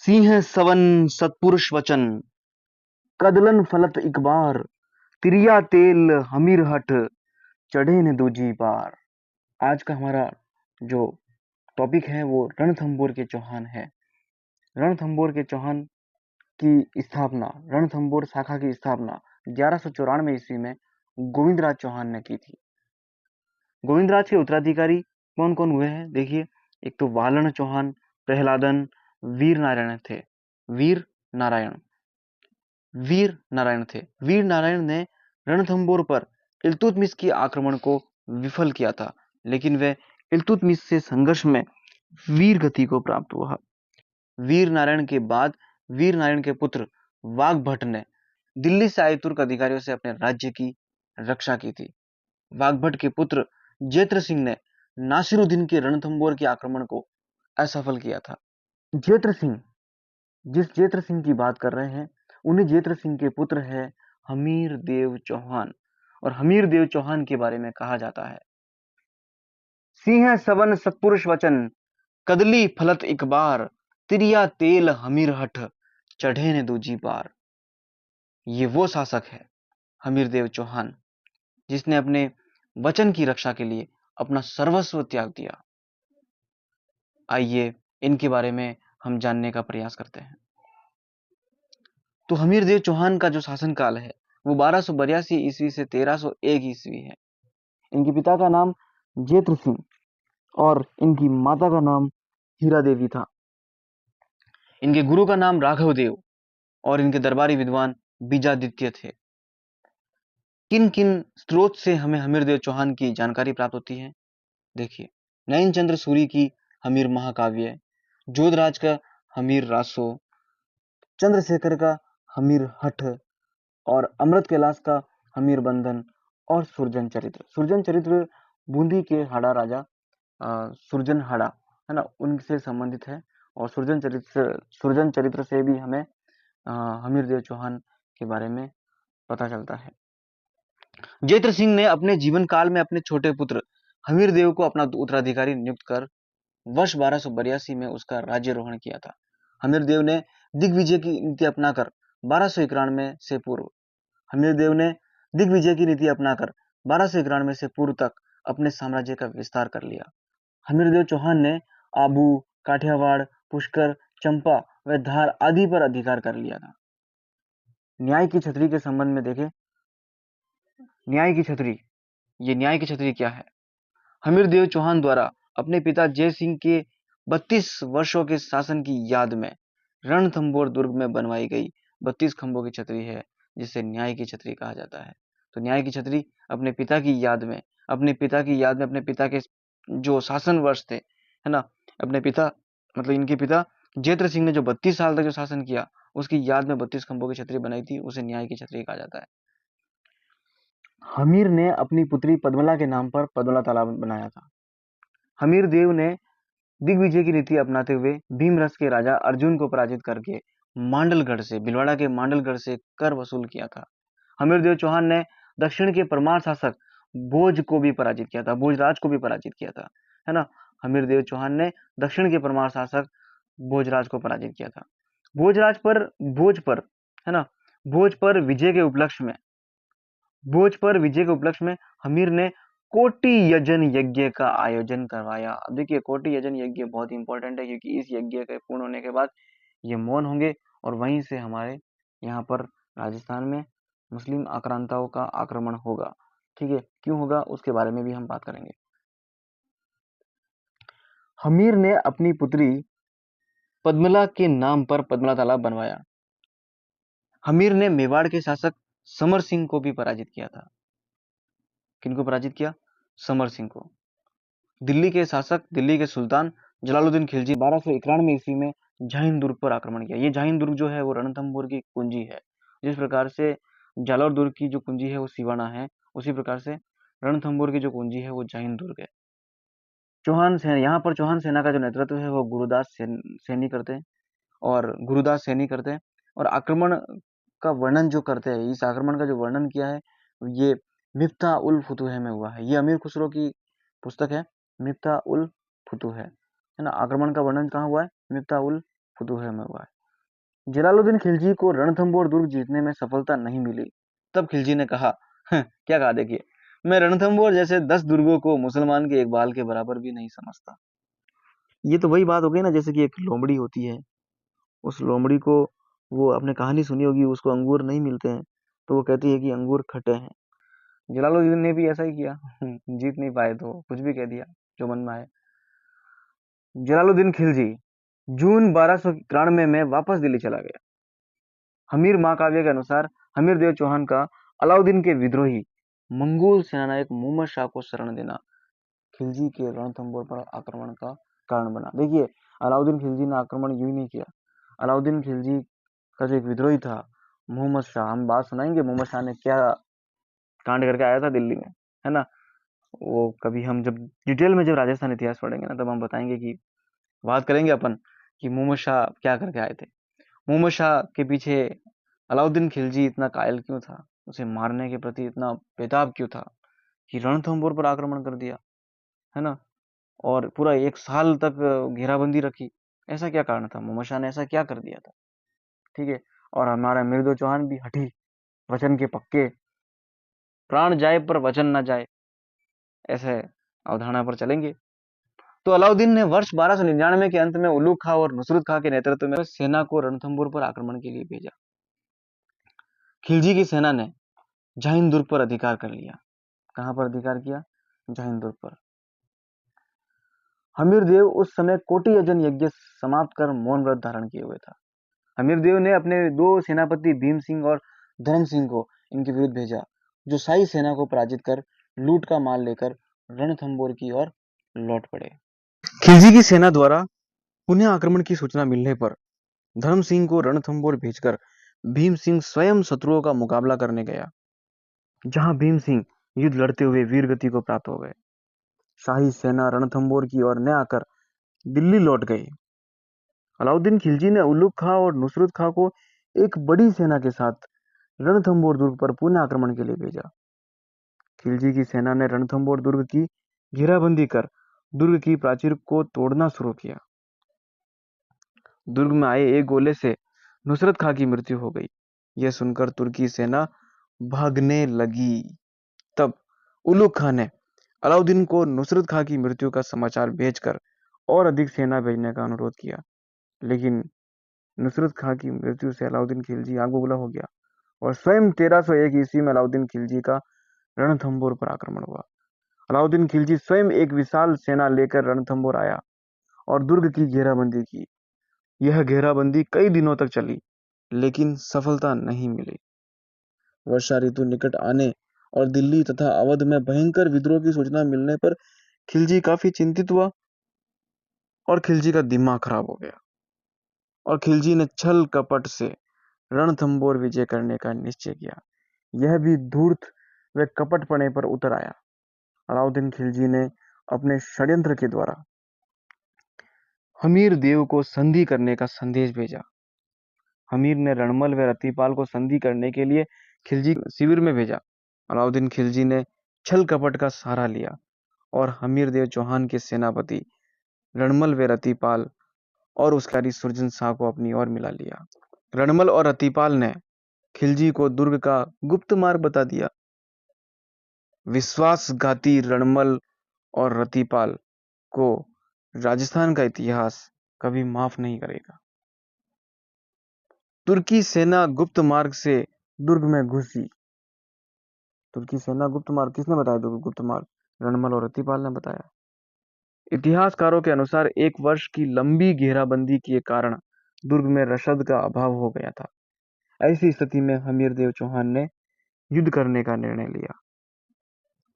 सिंह सवन सत्पुरुष वचन कदलन फलत इकबार तिरिया तेल हमीर हठ चढ़े न दूजी बार। आज का हमारा जो टॉपिक है वो रणथंबोर के चौहान है। रणथंबोर के चौहान की स्थापना, रणथंबोर शाखा की स्थापना 1194 ईस्वी में गोविंदराज चौहान ने की थी। गोविंदराज के उत्तराधिकारी कौन कौन हुए हैं देखिए। एक तो वालन चौहान, प्रहलादन, वीर नारायण थे। वीर नारायण वीर नारायण थे। वीर नारायण ने रणथंबोर पर इल्तुतमिश के आक्रमण को विफल किया था, लेकिन वह इल्तुतमिश से संघर्ष में वीर गति को प्राप्त हुआ। वीर नारायण के बाद वीर नारायण के पुत्र वाग्भट ने दिल्ली से आए तुर्क अधिकारियों से अपने राज्य की रक्षा की थी। वाग्भट के पुत्र जेत्र सिंह ने नासिरुद्दीन के रणथंबोर के आक्रमण को असफल किया था। जेत्र सिंह, जिस जेत्र सिंह की बात कर रहे हैं, उन्हीं जेत्र सिंह के पुत्र है हमीर देव चौहान। और हमीर देव चौहान के बारे में कहा जाता है, सिंह सवन सत्पुरुष वचन कदली फलत इकबार तिरिया तेल हमीर हठ चढ़े ने दूजी बार। ये वो शासक है हमीर देव चौहान, जिसने अपने वचन की रक्षा के लिए अपना सर्वस्व त्याग दिया। आइए इनके बारे में हम जानने का प्रयास करते हैं। तो हमीर देव चौहान का जो शासनकाल है वो 1282 ईस्वी से 1301 ईस्वी है। इनके पिता का नाम जेत्र सिंह और इनकी माता का नाम हीरा देवी था। इनके गुरु का नाम राघव देव और इनके दरबारी विद्वान बीजादित्य थे। किन किन स्रोत से हमें हमीर देव चौहान की जानकारी प्राप्त होती है देखिए। नयन चंद्र सूरी की हमीर महाकाव्य, जोधराज का हमीर रासो, चंद्रशेखर का हमीर हठ और अमृत कैलाश का हमीर बंधन और सुरजन चरित्र। सुरजन चरित्र बूंदी के हाड़ा राजा सुरजन हाड़ा है ना, उनसे संबंधित है। और सुरजन चरित्र से भी हमें हमीर देव चौहान के बारे में पता चलता है। जेत्र सिंह ने अपने जीवन काल में अपने छोटे पुत्र हमीर देव को अपना उत्तराधिकारी नियुक्त कर वर्ष 1282 में उसका राज्यरोहण किया था। हमीर देव ने दिग्विजय की नीति अपनाकर 1291 से पूर्व हमीर देव ने दिग्विजय की नीति अपनाकर 1291 से पूर्व तक अपने साम्राज्य का विस्तार कर लिया। हमीर देव चौहान ने आबू, काठियावाड़, पुष्कर, चंपा व धार आदि पर अधिकार कर लिया था। न्याय की छतरी के संबंध में देखें। न्याय की छतरी, ये न्याय की छतरी क्या है? हमीर देव चौहान द्वारा अपने पिता जय सिंह के 32 वर्षों के शासन की याद में रणथंबोर दुर्ग में बनवाई गई 32 खंभों की छतरी है, जिसे न्याय की छतरी कहा जाता है। तो न्याय की छतरी अपने पिता की याद में अपने पिता के जो शासन वर्ष थे, है ना, अपने पिता मतलब इनके पिता जेत्र सिंह ने जो 32 साल तक जो शासन किया, उसकी याद में 32 खंभों की छतरी बनाई थी, उसे न्याय की छतरी कहा जाता है। हमीर ने अपनी पुत्री पद्मला के नाम पर पद्मला तालाब बनाया था। हमीर देव ने दिग्विजय की नीति अपनाते हुए भीमरस के राजा अर्जुन को पराजित करके मांडलगढ़ से, भिलवाड़ा के मांडलगढ़ से कर वसूल किया था। हमीर देव चौहान ने दक्षिण के परमार शासक भोज को भी पराजित किया था, भोजराज को भी पराजित किया था, है ना। हमीर देव चौहान ने दक्षिण के परमार शासक भोजराज को पराजित किया था। भोज पर है ना, भोज पर विजय के उपलक्ष्य में हमीर ने कोटि यजन यज्ञ का आयोजन करवाया। अब देखिए, कोटि यजन यज्ञ बहुत इंपॉर्टेंट है, क्योंकि इस यज्ञ के पूर्ण होने के बाद ये मौन होंगे और वहीं से हमारे यहाँ पर राजस्थान में मुस्लिम आक्रांताओं का आक्रमण होगा। ठीक है, क्यों होगा उसके बारे में भी हम बात करेंगे। हमीर ने अपनी पुत्री पद्मला के नाम पर पद्मला तालाब बनवाया। हमीर ने मेवाड़ के शासक समर सिंह को भी पराजित किया था। किनको पराजित किया? समर सिंह को। दिल्ली के सुल्तान जलालुद्दीन खिलजी 1291 ईस्वी में जहीन दुर्ग पर आक्रमण किया। ये जहीन दुर्ग जो है वो रणथंबोर की कुंजी है। जिस प्रकार से जालौर दुर्ग की जो कुंजी है वो सिवाना है, उसी प्रकार से रणथंबोर की जो कुंजी है वो जहीन दुर्ग है। यहाँ पर चौहान सेना का जो नेतृत्व है वो सैनी करते हैं गुरुदास सैनी करते हैं। और आक्रमण का वर्णन जो करते हैं, इस आक्रमण का जो वर्णन किया है, ये मिफ्ता उल फुतूह में हुआ है। ये अमीर खुसरो की पुस्तक है, मिफ्ता उल फुतूह है ना। आक्रमण का वर्णन कहाँ हुआ है? मिफ्ता उल फुतूह में हुआ है। जलालुद्दीन खिलजी को रणथंबोर दुर्ग जीतने में सफलता नहीं मिली। तब खिलजी ने कहा, क्या कहा देखिए, मैं रणथंबोर जैसे 10 दुर्गों को मुसलमान के एक बाल के बराबर भी नहीं समझता। ये तो वही बात हो गई ना, जैसे कि एक लोमड़ी होती है, उस लोमड़ी को, वो आपने कहानी सुनी होगी, उसको अंगूर नहीं मिलते हैं तो वो कहती है कि अंगूर खट्टे हैं। जलालुद्दीन ने भी ऐसा ही किया। जीत नहीं पाए तो कुछ भी कह दिया जो मन में आए। जलालुद्दीन खिलजी जून 1293 में वापस दिल्ली चला गया। हमीर महाकाव्य के अनुसार हमीर देव चौहान का अलाउद्दीन के विद्रोही मंगोल सेनानायक मोहम्मद शाह को शरण देना खिलजी के रणथंबोर पर आक्रमण का कारण बना। देखिए, अलाउद्दीन खिलजी ने आक्रमण यूं ही नहीं किया। अलाउद्दीन खिलजी का जो एक विद्रोही था मोहम्मद शाह, हम बात सुनाएंगे मोहम्मद शाह ने क्या कांड करके आया था दिल्ली में, है ना। वो कभी हम जब डिटेल में जब राजस्थान इतिहास पढ़ेंगे ना, तब हम बताएंगे कि बात करेंगे अपन कि मोहम्मद शाह क्या करके आए थे। मोहम्मद शाह के पीछे अलाउद्दीन खिलजी इतना कायल क्यों था, उसे मारने के प्रति इतना बेताब क्यों था कि रणथंबोर पर आक्रमण कर दिया, है ना, और पूरा 1 साल तक घेराबंदी रखी। ऐसा क्या कारण था, मोहम्मद शाह ने ऐसा क्या कर दिया था? ठीक है। और हमारा मिर्जो चौहान भी हठी, वचन के पक्के, प्राण जाए पर वचन न जाए, ऐसे अवधारणा पर चलेंगे। तो अलाउद्दीन ने वर्ष 1299 के अंत में उलूग खां और नुसरत खां के नेतृत्व में सेना को रणथंबोर पर आक्रमण के लिए भेजा। खिलजी की सेना ने जहीन दुर्ग पर अधिकार कर लिया। कहां पर अधिकार किया? जहीन दुर्ग पर। हमीर देव उस समय कोटि यजन यज्ञ समाप्त कर मौन व्रत धारण किए हुए था। हमीर देव ने अपने 2 सेनापति भीम सिंह और धर्म सिंह को इनके विरुद्ध भेजा, जो शाही सेना को पराजित कर लूट का माल लेकर रणथंबोर की ओर लौट पड़े। खिलजी की सेना द्वारा पुनः आक्रमण की सूचना मिलने पर धर्म सिंह को रणथंबोर भेजकर भीम सिंह स्वयं शत्रुओं का मुकाबला करने गया, जहां भीम सिंह युद्ध लड़ते हुए वीरगति को प्राप्त हो गए। शाही सेना रणथंबोर की ओर न आकर दिल्ली लौट गई। अलाउद्दीन खिलजी ने उलूग खां और नुसरत खां को एक बड़ी सेना के साथ रणथंबोर दुर्ग पर पुनः आक्रमण के लिए भेजा। खिलजी की सेना ने रणथंबोर दुर्ग की घेराबंदी कर दुर्ग की प्राचीर को तोड़ना शुरू किया। दुर्ग में आए एक गोले से नुसरत खां की मृत्यु हो गई। यह सुनकर तुर्की सेना भागने लगी। तब उलूग खां ने अलाउद्दीन को नुसरत खां की मृत्यु का समाचार भेजकर और अधिक सेना भेजने का अनुरोध किया, लेकिन नुसरत खां की मृत्यु से अलाउद्दीन खिलजी आग बबूला हो गया और स्वयं 1301 ईस्वी में अलाउद्दीन खिलजी का रणथंबोर पर आक्रमण हुआ। अलाउद्दीन खिलजी स्वयं एक विशाल सेना लेकर रणथंबोर आया और दुर्ग की घेराबंदी की। यह घेराबंदी कई दिनों तक चली, लेकिन सफलता नहीं मिली। वर्षा ऋतु निकट आने और दिल्ली तथा अवध में भयंकर विद्रोह की सूचना मिलने पर खिलजी काफी चिंतित हुआ और खिलजी का दिमाग खराब हो गया और खिलजी ने छल कपट से रणथंबोर विजय करने का निश्चय किया। यह भी धूर्त व कपटपने पर उतर आया। अलाउद्दीन खिलजी ने अपने षड्यंत्र के द्वारा हमीर देव को संधि करने का संदेश भेजा। हमीर ने रणमल व रतिपाल को संधि करने के लिए खिलजी शिविर में भेजा। अलाउद्दीन खिलजी ने छल कपट का सहारा लिया और हमीर देव चौहान के सेनापति रणमल व रतिपाल और उसका सुरजन शाह को अपनी ओर मिला लिया। रणमल और रतिपाल ने खिलजी को दुर्ग का गुप्त मार्ग बता दिया। विश्वासघाती रणमल और रतिपाल को राजस्थान का इतिहास कभी माफ नहीं करेगा। तुर्की सेना गुप्त मार्ग से दुर्ग में घुसी। तुर्की सेना गुप्त मार्ग किसने बताया? गुप्त मार्ग रणमल और रतिपाल ने बताया। इतिहासकारों के अनुसार 1 वर्ष की लंबी घेराबंदी के कारण दुर्ग में रसद का अभाव हो गया था। ऐसी स्थिति में हमीर देव चौहान ने युद्ध करने का निर्णय लिया।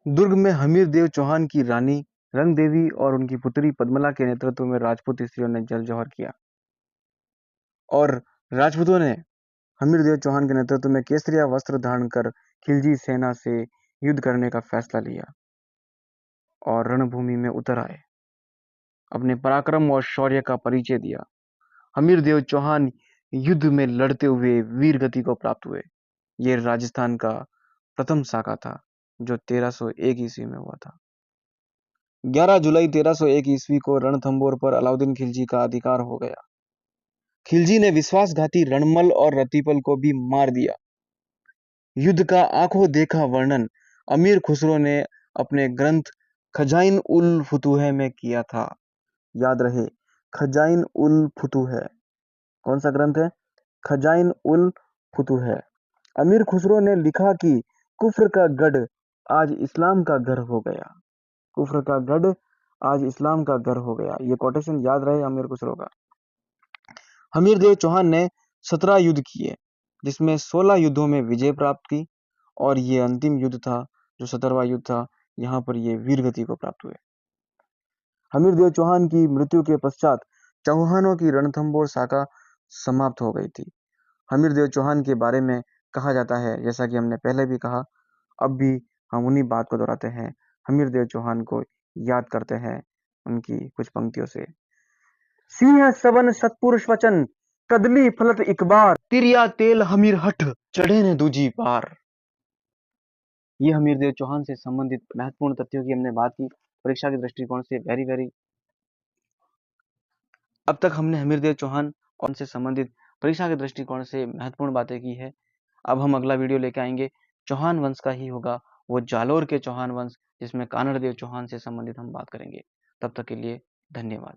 दुर्ग में हमीर देव चौहान की रानी रंग देवी और उनकी पुत्री पद्मला के नेतृत्व में राजपूत स्त्रियों ने जल जौहर किया और राजपूतों ने हमीर देव चौहान के नेतृत्व में केसरिया वस्त्र धारण कर खिलजी सेना से युद्ध करने का फैसला लिया और रणभूमि में उतर आए। अपने पराक्रम और शौर्य का परिचय दिया। हमीर देव चौहान युद्ध में लड़ते हुए वीर गति को प्राप्त हुए। यह राजस्थान का प्रथम साका था जो 1301 ईस्वी में हुआ था। 11 जुलाई 1301 ईस्वी को रणथंबोर पर अलाउद्दीन खिलजी का अधिकार हो गया। खिलजी ने विश्वासघाती रणमल और रतिपल को भी मार दिया। युद्ध का आंखों देखा वर्णन अमीर खुसरो ने अपने ग्रंथ खजाइन उल फुतूह में किया था। याद रहे, खजाइन उल फुतूह कौन सा ग्रंथ है? खजाइन उल फुतूह। अमीर खुसरो ने लिखा कि कुफ्र का गढ़ आज इस्लाम का घर हो गया। कुफ्र का गढ़ आज इस्लाम का घर हो गया। ये कोटेशन याद रहे अमीर खुसरो का। हमीर देव चौहान ने 17 युद्ध किए, जिसमें 16 युद्धों में विजय प्राप्त की, और ये अंतिम युद्ध था जो 17वां युद्ध था, यहाँ पर ये वीरगति को प्राप्त हुए। हमीर देव चौहान की मृत्यु के पश्चात चौहानों की रणथंबोर शाखा समाप्त हो गई थी। हमीर देव चौहान के बारे में कहा जाता है, जैसा कि हमने पहले भी कहा, अब भी हम उन्हीं बात को दोहराते हैं, हमीर देव चौहान को याद करते हैं उनकी कुछ पंक्तियों से। सिंह सवन सतपुरुष वचन कदली फलत इकबार, तिरिया तेल हमीर हठ चढ़े ने दूजी बार। ये हमीर देव चौहान से संबंधित महत्वपूर्ण तथ्यों की हमने बात की परीक्षा के दृष्टिकोण से। वेरी अब तक हमने हमीर देव चौहान और उनसे संबंधित परीक्षा के दृष्टिकोण से महत्वपूर्ण बातें की है। अब हम अगला वीडियो लेके आएंगे, चौहान वंश का ही होगा, वो जालोर के चौहान वंश, जिसमें कानड़ देव चौहान से संबंधित हम बात करेंगे। तब तक के लिए धन्यवाद।